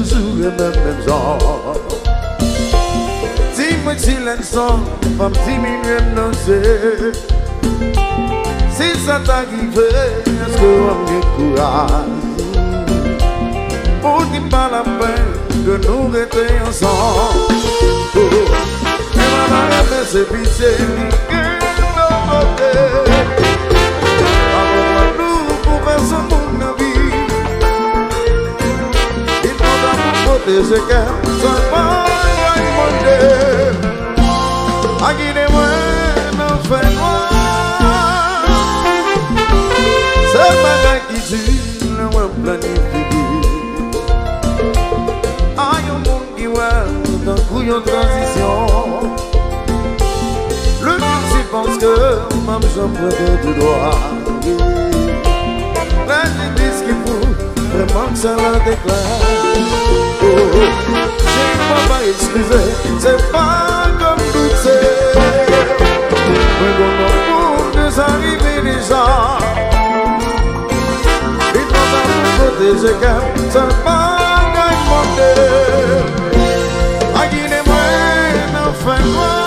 toujours le même genre. Dis-moi si l'instant va me diminuer non c'est. Si ça t'arrive, est-ce que on a courage? On dit pas la peine que nous restions ensemble. Et ma mère c'est pitié que nous voter. Nous pour faire ce monde de vie. Il faut protéger qu'elle soit pas monter. À qui des moi non fait moi. C'est pas qui tue le moins planifié. Aïe un monde qui voit d'un coup en transition. Le je pense que même j'en prends du doigt. Là je dis ce qu'il faut, vraiment que ça la déclare. Je pas excuser, c'est pas comme tout c'est. Mais dans le monde nous arrive déjà. Et quand on nous protège, c'est pas qu'à monter. À qui les moyens n'en fait pas.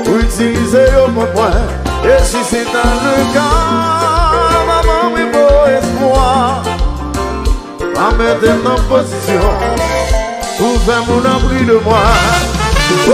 Pour utiliser au bon point. Et si c'est dans le cas, maman, oui, beau espoir, va mettre en position pour faire mon abri de moi. Oh.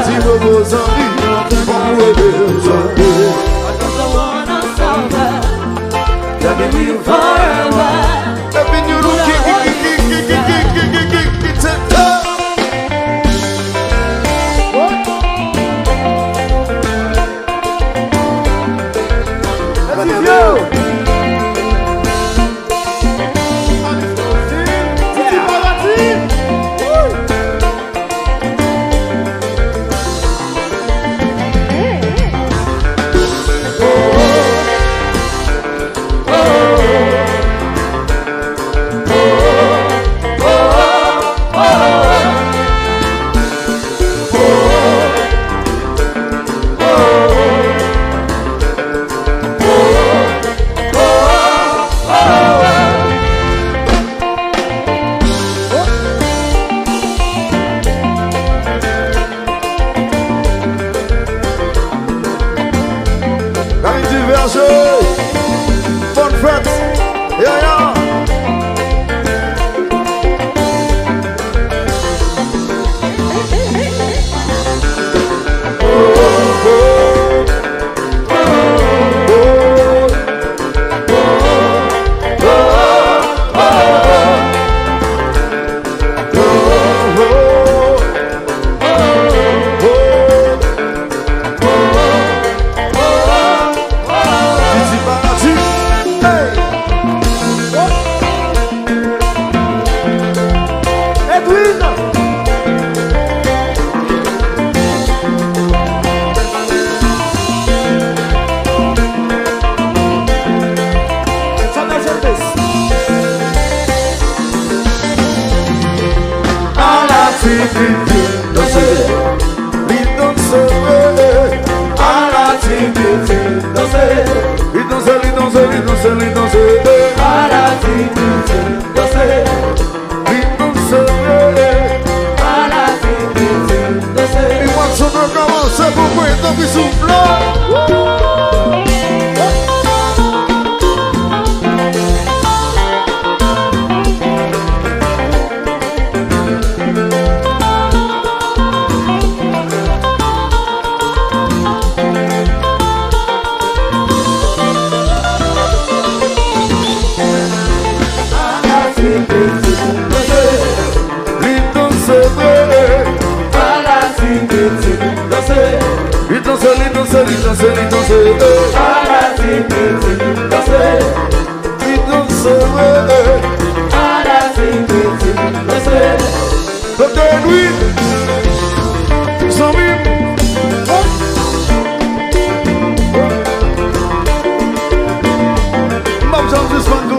ti propose envie, pour aider aux autres. I wanna suffer, loving you forever. Loving you, bonne fête, yeah, yeah.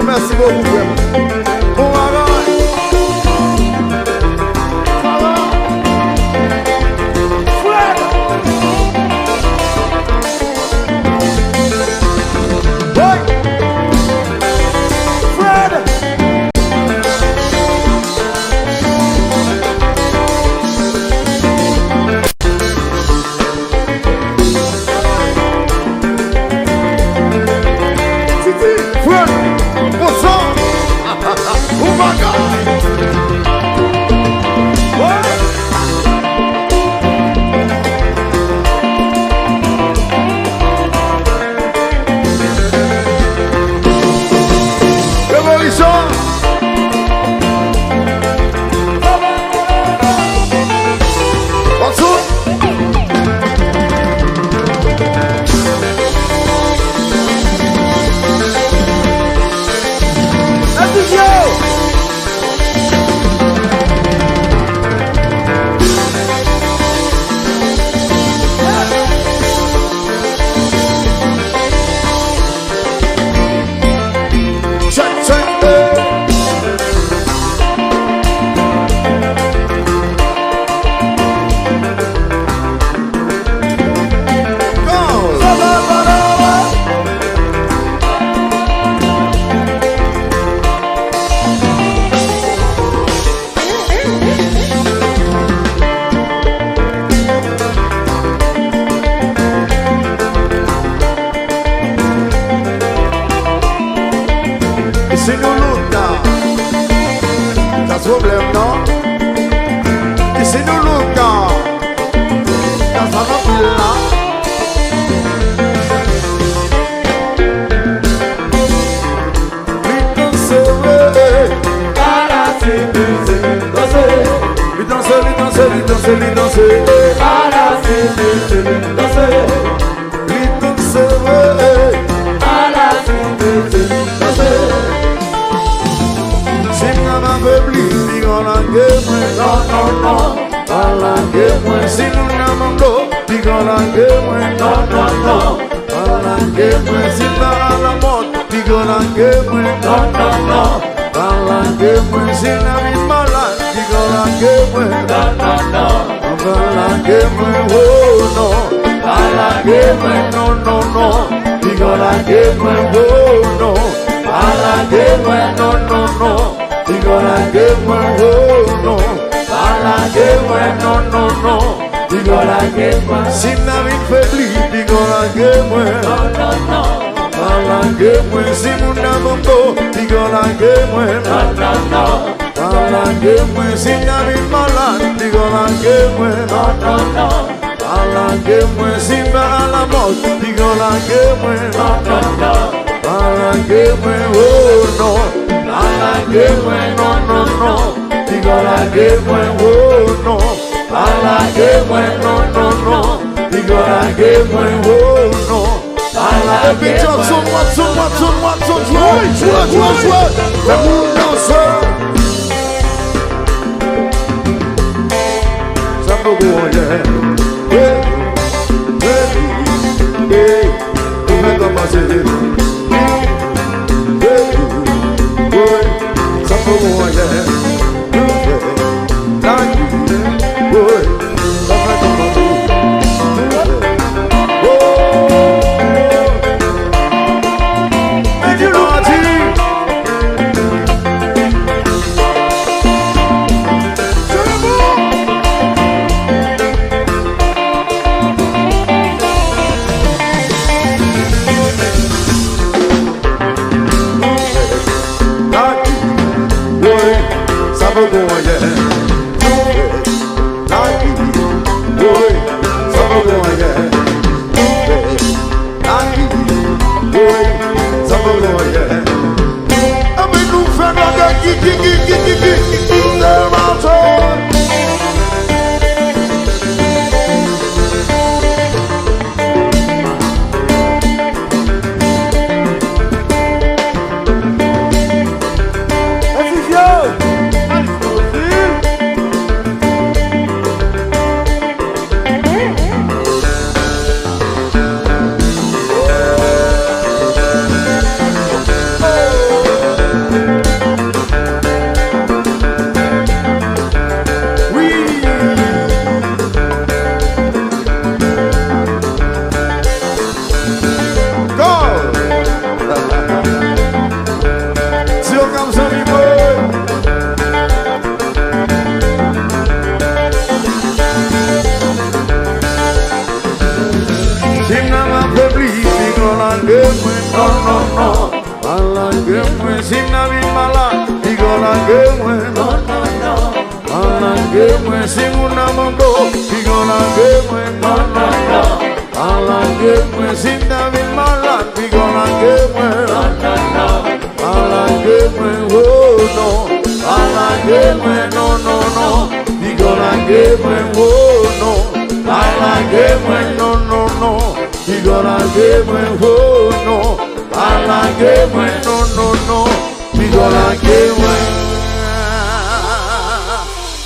Merci beaucoup.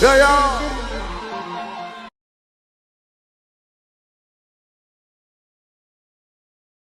Yeah, yeah.